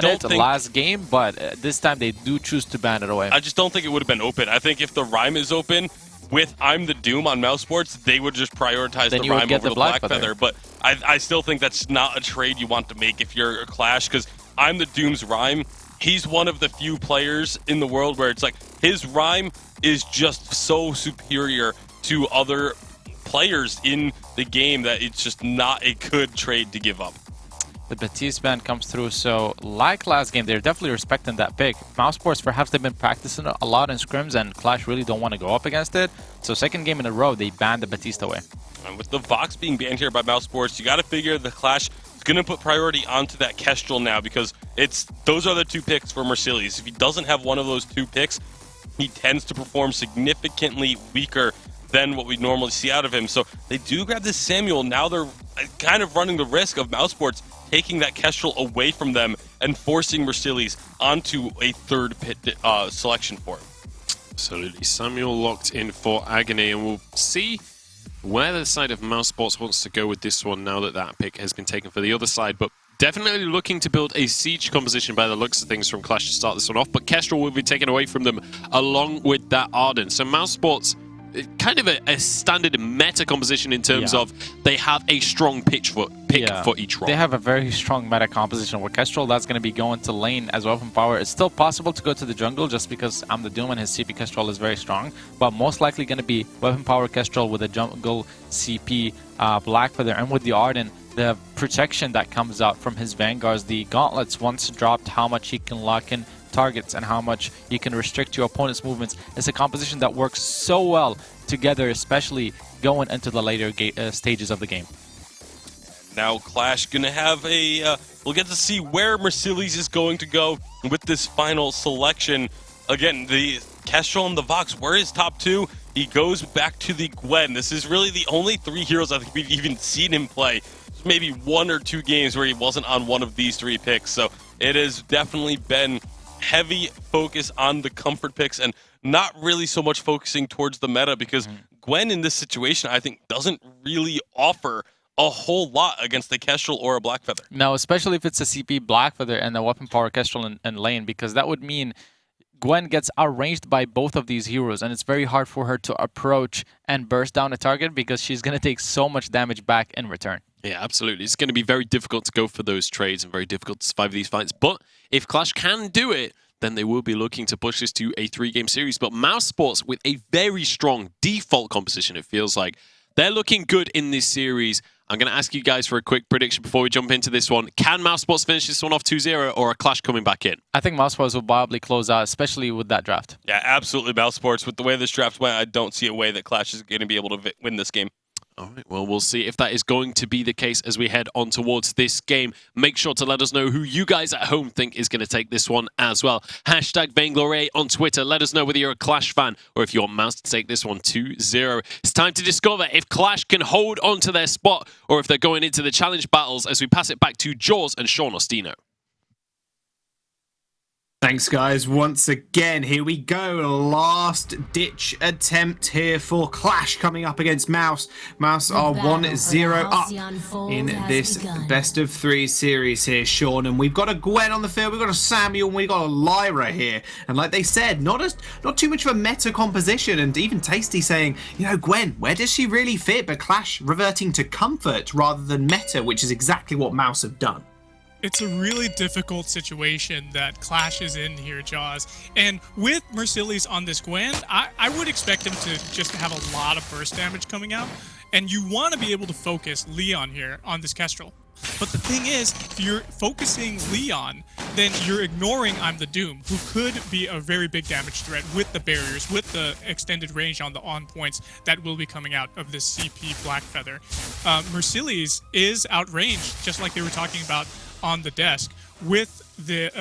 it last game, but this time they do choose to ban it away. I just don't think it would have been open. I think if the Rhyme is open with I'm the Doom on Mousesports, they would just prioritize the Rhyme over the Black Feather. But I still think that's not a trade you want to make if you're a Qlash, because I'm the Doom's Rhyme, he's one of the few players in the world where it's like his Rhyme is just so superior to other players in the game that it's just not a good trade to give up. The Batiste band comes through, so like last game, they're definitely respecting that pick. Mousesports, perhaps they've been practicing a lot in scrims, and Qlash really don't want to go up against it. So second game in a row, they banned the Batiste away. And with the Vox being banned here by Mousesports, you got to figure the Qlash is going to put priority onto that Kestrel now, because those are the two picks for Mercilli's. If he doesn't have one of those two picks, he tends to perform significantly weaker than what we normally see out of him. So they do grab this Samuel. Now they're kind of running the risk of Mousesports taking that Kestrel away from them and forcing Mercilli's onto a third pit selection for him. Absolutely. Samuel locked in for Agony, and we'll see where the side of Mousesports wants to go with this one now that that pick has been taken for the other side. But definitely looking to build a siege composition by the looks of things from Qlash to start this one off. But Kestrel will be taken away from them along with that Arden. So Mousesports kind of a standard meta composition in terms of they have a strong pick for each role. They have a very strong meta composition where Kestrel, that's going to be going to lane as weapon power. It's still possible to go to the jungle just because I'm the Doom and his CP Kestrel is very strong, but most likely going to be weapon power Kestrel with a jungle CP Blackfeather, and with the Arden, the protection that comes out from his Vanguards, the gauntlets once dropped, how much he can lock in targets and how much you can restrict your opponent's movements. It's a composition that works so well together, especially going into the later stages of the game. Now Qlash gonna have a we'll get to see where Mercedes is going to go with this final selection. Again, the Kestrel and the Vox were his top two. He goes back to the Gwen. This is really the only 3 heroes I think we've even seen him play. There's maybe 1 or 2 games where he wasn't on one of these 3 picks, so it has definitely been heavy focus on the comfort picks and not really so much focusing towards the meta, because Gwen in this situation I think doesn't really offer a whole lot against a Kestrel or a Blackfeather. No, especially if it's a CP Blackfeather and a weapon power Kestrel in lane, because that would mean Gwen gets outranged by both of these heroes, and it's very hard for her to approach and burst down a target because she's going to take so much damage back in return. Yeah, absolutely. It's going to be very difficult to go for those trades and very difficult to survive these fights. But if Qlash can do it, then they will be looking to push this to a 3-game series. But Mousesports, with a very strong default composition, it feels like they're looking good in this series. I'm going to ask you guys for a quick prediction before we jump into this one. Can Mousesports finish this one off 2-0, or a Qlash coming back in? I think Mousesports will probably close out, especially with that draft. Yeah, absolutely. Mousesports, with the way this draft went, I don't see a way that Qlash is going to be able to win this game. All right, well, we'll see if that is going to be the case as we head on towards this game. Make sure to let us know who you guys at home think is going to take this one as well. Hashtag Vainglory8 on Twitter. Let us know whether you're a Qlash fan or if you want Mouse to take this one 2-0. It's time to discover if Qlash can hold on to their spot or if they're going into the challenge battles, as we pass it back to Jaws and Sean Ostino. Thanks, guys. Once again, here we go. Last-ditch attempt here for Qlash coming up against Mouse. Mouse are 1-0 up in this best-of-3 series here, Sean. And we've got a Gwen on the field, we've got a Samuel, and we've got a Lyra here. And like they said, not too much of a meta composition. And even Tasty saying, you know, Gwen, where does she really fit? But Qlash reverting to comfort rather than meta, which is exactly what Mouse have done. It's a really difficult situation that Qlash is in here, Jaws. And with Mercedes on this Gwen, I would expect him to just have a lot of burst damage coming out. And you want to be able to focus Leon here on this Kestrel. But the thing is, if you're focusing Leon, then you're ignoring I'm the Doom, who could be a very big damage threat with the barriers, with the extended range on the on-points that will be coming out of this CP Blackfeather. Mercedes is outranged, just like they were talking about on the desk, with the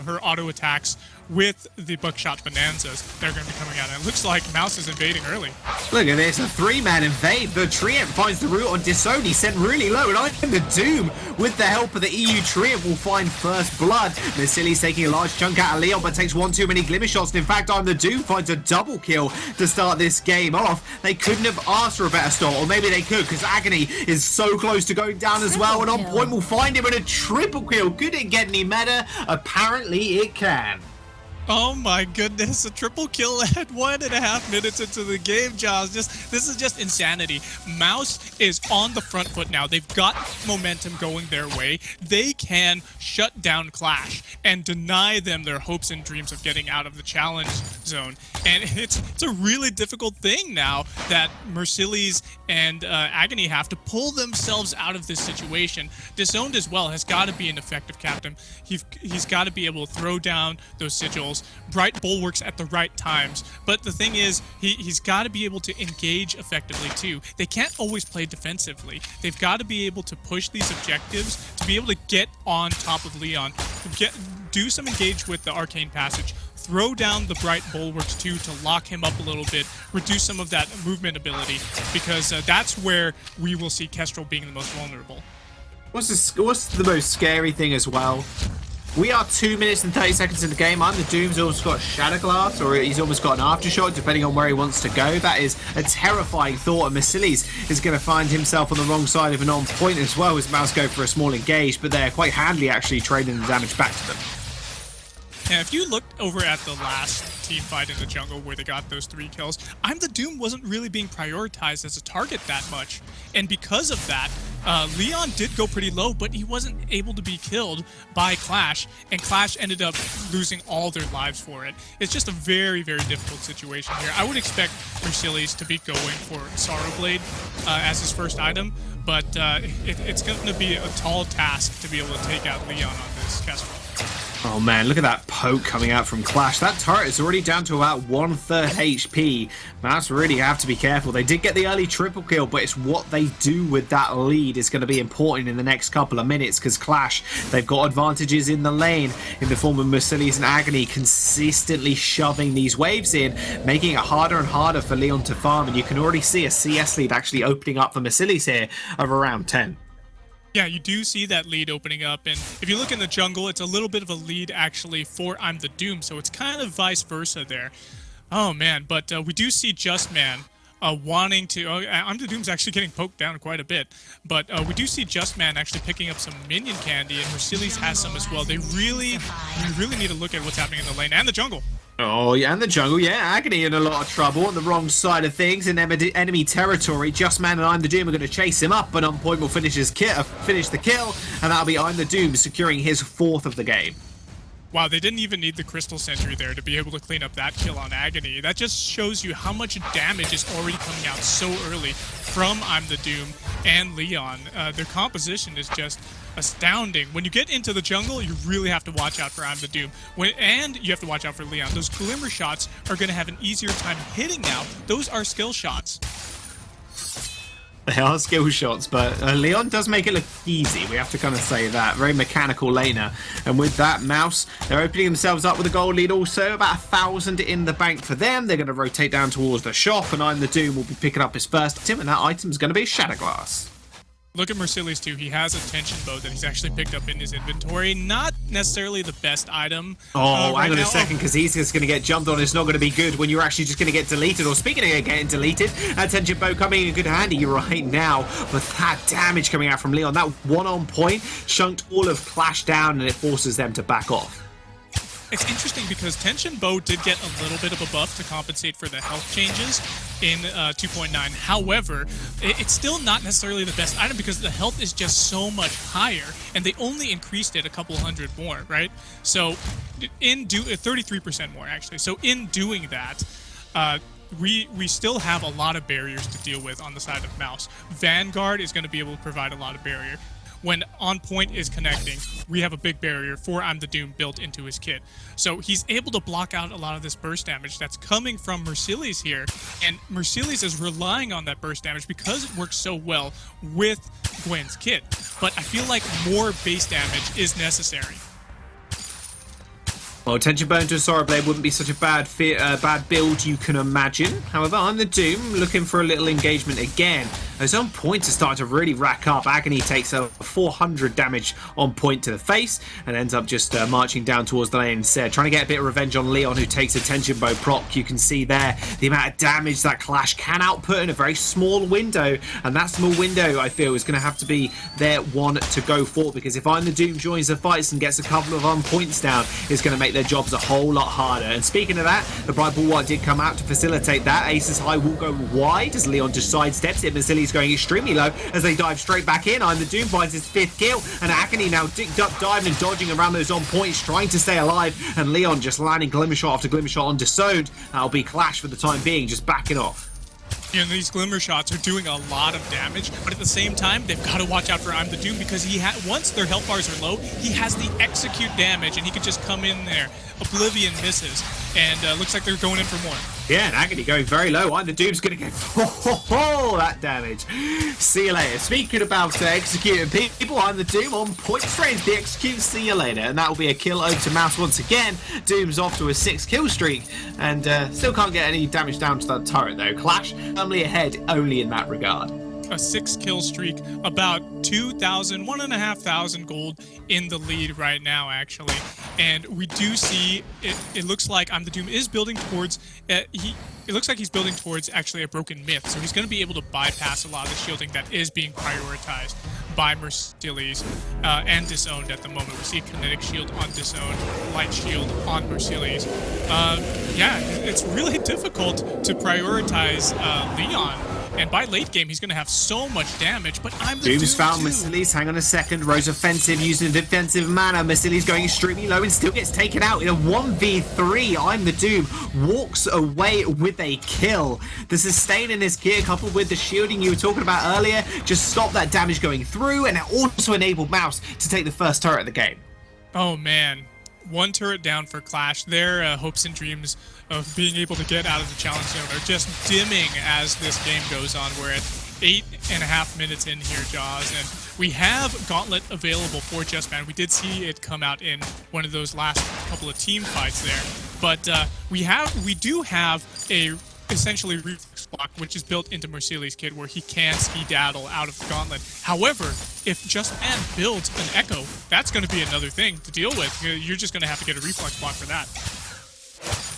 her auto attacks, with the buckshot bonanzas that are going to be coming out. And it looks like Mouse is invading early. Look at this, a 3-man invade. The Treant finds the route on Disown. He sent really low, and I think the Doom, with the help of the EU Treant, will find first blood. Mercedes taking a large chunk out of Leon, but takes 1 too many glimmer shots. And in fact, I'm the Doom finds a double kill to start this game off. They couldn't have asked for a better start, or maybe they could, because Agony is so close to going down as well. And On Point will find him in a triple kill. Could it get any meta? Apparently it can. Oh my goodness, a triple kill at 1.5 minutes into the game, Jaws. This is just insanity. Mouse is on the front foot now. They've got momentum going their way. They can shut down Qlash and deny them their hopes and dreams of getting out of the challenge zone. And it's a really difficult thing now that Mercedes and Agony have to pull themselves out of this situation. Disowned as well has got to be an effective captain. He's got to be able to throw down those sigils, bright bulwarks at the right times. But the thing is, he's got to be able to engage effectively too. They can't always play defensively. They've got to be able to push these objectives to be able to get on top of Leon, do some engage with the Arcane Passage, throw down the bright bulwarks too to lock him up a little bit, reduce some of that movement ability, because that's where we will see Kestrel being the most vulnerable. What's the most scary thing as well? We are 2 minutes and 30 seconds in the game. I'm the Doom's almost got Shadow Glass, or he's almost got an Aftershock, depending on where he wants to go. That is a terrifying thought, and Mercedes is going to find himself on the wrong side of an On Point as well as Mouse go for a small engage, but they're quite handily actually trading the damage back to them. Yeah, if you looked over at the last team fight in the jungle where they got those 3 kills, I'm the Doom wasn't really being prioritized as a target that much. And because of that, Leon did go pretty low, but he wasn't able to be killed by Qlash, and Qlash ended up losing all their lives for it. It's just a very, very difficult situation here. I would expect Mercillius to be going for Sorrow Blade as his first item, but it's going to be a tall task to be able to take out Leon on this Kestrel. Oh man, look at that poke coming out from Qlash. That turret is already down to about 1/3 HP. Mouse really have to be careful. They did get the early triple kill, but it's what they do with that lead is going to be important in the next couple of minutes, because Qlash, they've got advantages in the lane in the form of Mercillius and Agony consistently shoving these waves in, making it harder and harder for Leon to farm, and you can already see a CS lead actually opening up for Mercillius here of around 10. Yeah, you do see that lead opening up, and if you look in the jungle, it's a little bit of a lead actually for I'm the Doom, so it's kind of vice versa there. Oh man, but we do see Just Man wanting to... I'm the Doom's actually getting poked down quite a bit, but we do see Just Man actually picking up some minion candy, and Mercillius has some as well. They really need to look at what's happening in the lane and the jungle. Oh, yeah, and the jungle, yeah. Agony in a lot of trouble on the wrong side of things in enemy territory. Just Man and I'm the Doom are going to chase him up, but On Point will finish the kill, and that'll be I'm the Doom securing his 4th of the game. Wow, they didn't even need the Crystal Sentry there to be able to clean up that kill on Agony. That just shows you how much damage is already coming out so early from I'm the Doom and Leon. Their composition is just astounding. When you get into the jungle, you really have to watch out for I'm the Doom. And you have to watch out for Leon. Those Glimmer shots are going to have an easier time hitting now. Those are skill shots. They are skill shots, but Leon does make it look easy. We have to kind of say that. Very mechanical laner. And with that, Mouse, they're opening themselves up with a gold lead also. About 1,000 in the bank for them. They're going to rotate down towards the shop, and I'm the Doom will be picking up his first item, and that item is going to be Shatterglass. Look at Mercillius too. He has a tension bow that he's actually picked up in his inventory. Not necessarily the best item. Oh, right hang on now. a second, because he's just going to get jumped on. It's not going to be good when you're actually just going to get deleted. Or speaking of getting deleted, attention bow coming in good handy right now. But that damage coming out from Leon, that one on point, chunked all of Qlash down, and it forces them to back off. It's interesting because Tension Bow did get a little bit of a buff to compensate for the health changes in 2.9. However, it's still not necessarily the best item because the health is just so much higher, and they only increased it a couple hundred more, right? So, 33% more actually. So in doing that, we still have a lot of barriers to deal with on the side of Mouse. Vanguard is going to be able to provide a lot of barrier. When On Point is connecting, we have a big barrier for I'm the Doom built into his kit. So he's able to block out a lot of this burst damage that's coming from Mercillius here, and Mercillius is relying on that burst damage because it works so well with Gwen's kit. But I feel like more base damage is necessary. Well, Tension Bow into a Sorrow Blade wouldn't be such a bad build you can imagine. However, I'm the Doom looking for a little engagement again. Those On Points are starting to really rack up. Agony takes a 400 damage On Point to the face and ends up just marching down towards the lane instead, trying to get a bit of revenge on Leon, who takes a Tension Bow proc. You can see there the amount of damage that Qlash can output in a very small window, and that small window, I feel, is going to have to be their one to go for, because if I'm the Doom joins the fights and gets a couple of On Points down, it's going to make their jobs a whole lot harder. And speaking of that, the Bright Bulwark did come out to facilitate that. Aces High will go wide as Leon just sidesteps it. Mercillius going extremely low as they dive straight back in. I'm the Doom finds his 5th kill, and Agony now diving and dodging around those On Points, trying to stay alive, and Leon just landing Glimmer Shot after Glimmer Shot on Disowned. That'll be Qlash for the time being, just backing off. You know, these Glimmer shots are doing a lot of damage, but at the same time, they've got to watch out for I'm the Doom because once their health bars are low, he has the execute damage, and he could just come in there. Oblivion misses, and looks like they're going in for more. Yeah, and Agony going very low. I'm the Doom's going to get that damage. See you later. Speaking about executing people, I'm the Doom On Point strains the execute. See you later. And that will be a kill over to Mouse once again. Doom's off to a 6 kill streak, and still can't get any damage down to that turret though. Qlash firmly ahead only in that regard. A 6 kill streak, about 2,000, 1,500 gold in the lead right now, actually. And we do see it looks like I'm the Doom is building towards it looks like he's building towards actually a broken myth, so he's going to be able to bypass a lot of the shielding that is being prioritized by Mercedes and Disowned at the moment. We see a kinetic shield on Disowned, light shield on Mercedes. Yeah, it's really difficult to prioritize Leon. And by late game, he's going to have so much damage, but I'm the Doom's Doom found too. Mercedes. Hang on a second. Rose offensive, using a defensive manner. Mercedes going extremely low and still gets taken out in a 1v3. I'm the Doom walks away with a kill. The sustain in his gear, coupled with the shielding you were talking about earlier, just stopped that damage going through, and it also enabled Mouse to take the first turret of the game. Oh, man. One turret down for Qlash. Their hopes and dreams of being able to get out of the challenge zone are just dimming as this game goes on. We're at 8.5 minutes in here, Jaws, and we have Gauntlet available for Just Man. We did see it come out in one of those last couple of team fights there, but we do have a essentially reflex block, which is built into Mercedes' kit, where he can skedaddle out of the Gauntlet. However, if Just Man builds an Echo, that's going to be another thing to deal with. You're just going to have to get a reflex block for that.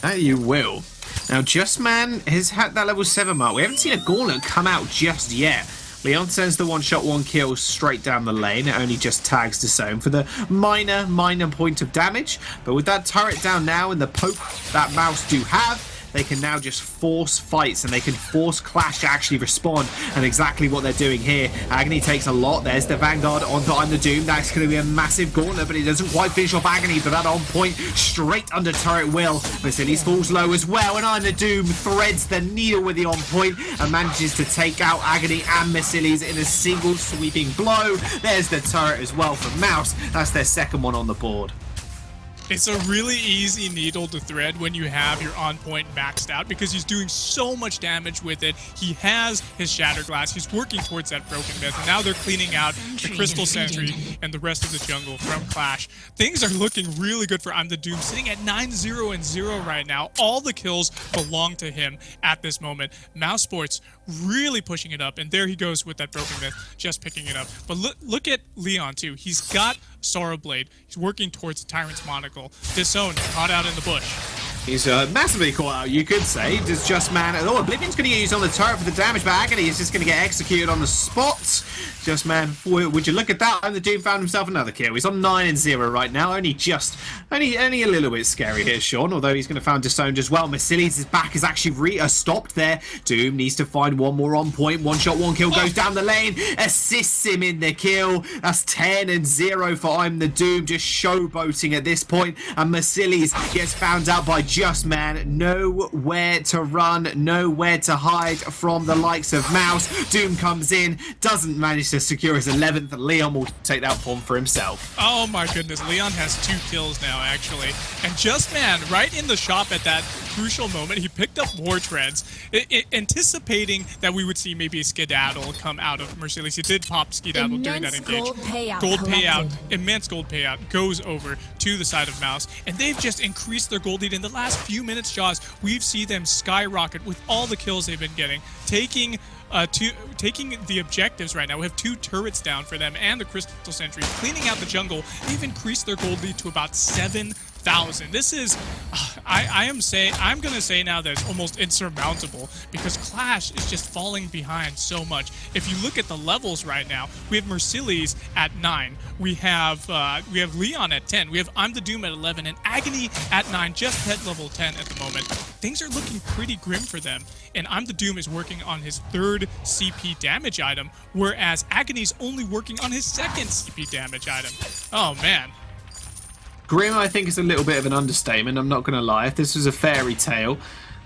That you will. Now, Just Man has had that level 7 mark. We haven't seen a Gauntlet come out just yet. Leon sends the one-shot, one-kill straight down the lane. It only just tags Disown for the minor point of damage. But with that turret down now and the poke that Mouse do have, they can now just force fights, and they can force Qlash to actually respond, and exactly what they're doing here. Agony takes a lot. There's the Vanguard on I'm the Doom. That's going to be a massive Gauntlet, but it doesn't quite finish off Agony, but that on point straight under turret will. Mercedes falls low as well, and I'm the Doom threads the needle with the on point and manages to take out Agony and Mercedes in a single sweeping blow. There's the turret as well for Mouse. That's their second one on the board. It's a really easy needle to thread when you have your on point maxed out, because he's doing so much damage with it. He has his Shatter Glass. He's working towards that Broken Myth, and now they're cleaning out the Crystal Sentry and the rest of the jungle from Qlash. Things are looking really good for I'm the Doom, sitting at 9-0-0 right now. All the kills belong to him at this moment. Mousesports really pushing it up, and there he goes with that Broken Myth, just picking it up. But look at Leon too. He's got Sorrow Blade. He's working towards the Tyrant's Monocle. Disowned, caught out in the bush. He's massively caught out, you could say. Does Just Man... Oh, Oblivion's going to get used on the turret for the damage, but Agony is just going to get executed on the spot. Just Man, would you look at that? And the Doom found himself another kill. He's on 9-0 right now. Only a little bit scary here, Sean, although he's going to find Disowned as well. Mercedes' back is actually stopped there. Doom needs to find one more on point. One shot, one kill, goes down the lane, assists him in the kill. That's 10-0 for I'm the Doom, just showboating at this point. And Mercedes gets found out by Just Man. Nowhere to run, nowhere to hide from the likes of Mouse. Doom comes in, doesn't manage to secure his 11th. Leon will take that one for himself. Oh my goodness, Leon has 2 kills now, actually. And Just Man, right in the shop at that crucial moment, he picked up War Treads, anticipating that we would see maybe a skedaddle come out of Mercedes. He did pop skedaddle during that engage. Gold payout, immense gold payout, goes over to the side of Mouse, and they've just increased their gold lead in the last few minutes, Jaws. We've seen them skyrocket with all the kills they've been getting, taking the objectives right now. We have 2 turrets down for them and the Crystal Sentry, cleaning out the jungle. They've increased their gold lead to about 7,000. This is, I'm gonna say now that it's almost insurmountable, because Qlash is just falling behind so much. If you look at the levels right now, we have Mercedes at 9, we have Leon at 10, we have I'm the Doom at 11, and Agony at 9, just at level 10 at the moment. Things are looking pretty grim for them, and I'm the Doom is working on his 3rd CP damage item, whereas Agony's only working on his 2nd CP damage item. Oh man. Grim, I think, is a little bit of an understatement, I'm not going to lie. If this was a fairy tale,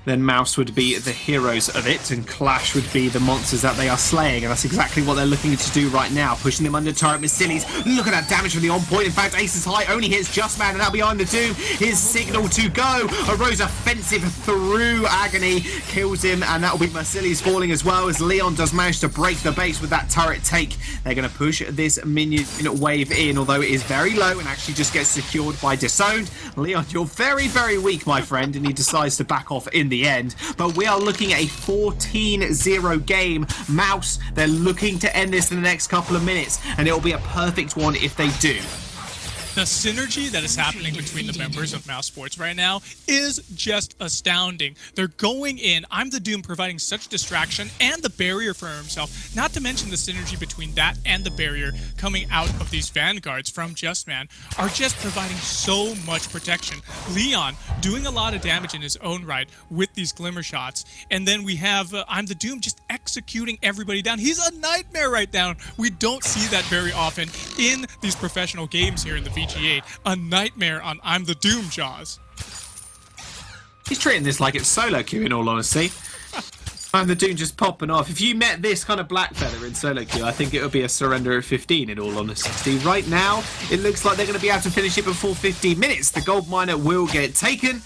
then Mouse would be the heroes of it, and Qlash would be the monsters that they are slaying, and that's exactly what they're looking to do right now, pushing them under turret. Mercedes, look at that damage from the on point. In fact, Ace is high, only hits Just Man, and now behind the Doom, his signal to go. A Rose offensive through Agony, kills him, and that will be Mercedes falling as well, as Leon does manage to break the base with that turret take. They're going to push this minion wave in, although it is very low and actually just gets secured by Disowned. Leon, you're very, very weak, my friend, and he decides to back off in the end. But we are looking at a 14-0 game. Mouse, they're looking to end this in the next couple of minutes, and it'll be a perfect one if they do. The synergy that is happening between the members of Mousesports right now is just astounding. They're going in, I'm the Doom providing such distraction and the barrier for himself, not to mention the synergy between that and the barrier coming out of these Vanguards from Justman are just providing so much protection. Leon doing a lot of damage in his own right with these glimmer shots, and then we have I'm the Doom just executing everybody down. He's a nightmare right now. We don't see that very often in these professional games here in the VG8. A nightmare on I'm the Doom, Jaws. He's treating this like it's solo queue, in all honesty. I'm the Doom just popping off. If you met this kind of black feather in solo queue, I think it would be a surrender at 15, in all honesty. Right now, it looks like they're going to be able to finish it before 15 minutes. The gold miner will get taken.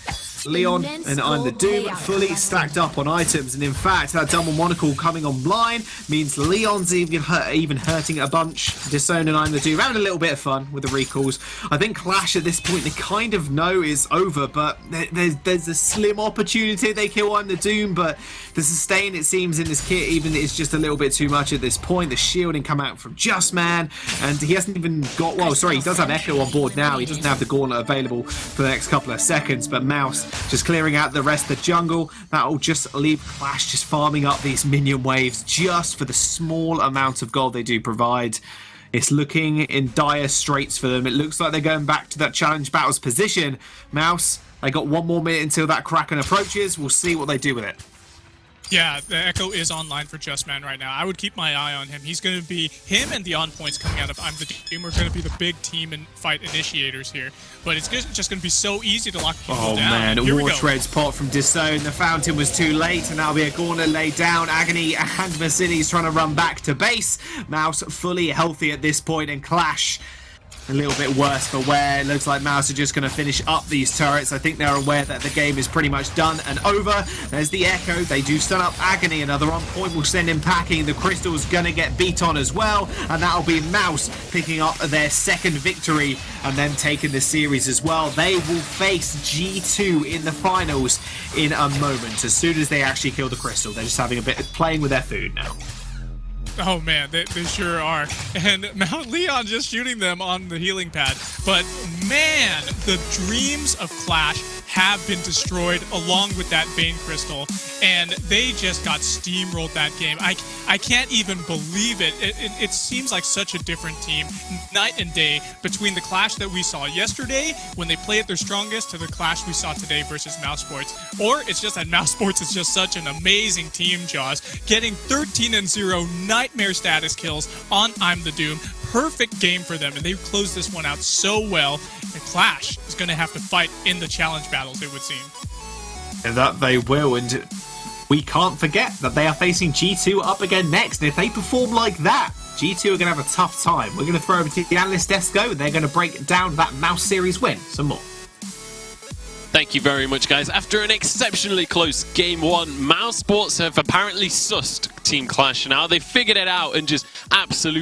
Leon and I'm the Doom fully stacked up on items, and in fact that double monocle coming online means Leon's even hurting a bunch. Disown and I'm the Doom having a little bit of fun with the recalls. I think Qlash at this point they kind of know is over, but there's a slim opportunity they kill I'm the Doom, but the sustain it seems in this kit even is just a little bit too much at this point. The shielding come out from Justman, and he hasn't even got, well sorry, he does have Echo on board now. He doesn't have the gauntlet available for the next couple of seconds, but Mouse just clearing out the rest of the jungle. That'll just leave Qlash just farming up these minion waves just for the small amount of gold they do provide. It's looking in dire straits for them. It looks like they're going back to that challenge battles position. Mouse, they got 1 more minute until that Kraken approaches. We'll see what they do with it. Yeah, the Echo is online for Justman right now. I would keep my eye on him. He's going to be, him and the on points coming out of I'm the Doom are going to be the big team and fight initiators here. But it's just going to be so easy to lock people down. Oh man, War Treads pot from Disown. The fountain was too late, and that'll be a gauntlet laid down. Agony and Massini's trying to run back to base. Mouse fully healthy at this point, and Qlash a little bit worse for wear. It looks like Mouse are just going to finish up these turrets. I think they're aware that the game is pretty much done and over. There's the Echo. They do stun up Agony. Another on point will send him packing. The Crystal's going to get beat on as well. And that'll be Mouse picking up their second victory and then taking the series as well. They will face G2 in the finals in a moment. As soon as they actually kill the Crystal. They're just having a bit of playing with their food now. Oh man, they sure are. And Mount Leon just shooting them on the healing pad. But man, the dreams of Qlash have been destroyed along with that Bane Crystal. And they just got steamrolled that game. I can't even believe it. It seems like such a different team, night and day, between the Qlash that we saw yesterday when they play at their strongest to the Qlash we saw today versus Mousesports. Or it's just that Mousesports is just such an amazing team, Jaws. Getting 13-0 nightmare status kills on I'm the Doom. Perfect game for them, and they closed this one out so well. And Qlash is going to have to fight in the challenge battles, it would seem. And that they will, and we can't forget that they are facing G2 up again next. And if they perform like that, G2 are going to have a tough time. We're going to throw over to the analyst desk go, and they're going to break down that Mouse series win some more. Thank you very much, guys. After an exceptionally close Game 1, Mousesports have apparently sussed Team Qlash now. They figured it out and just absolutely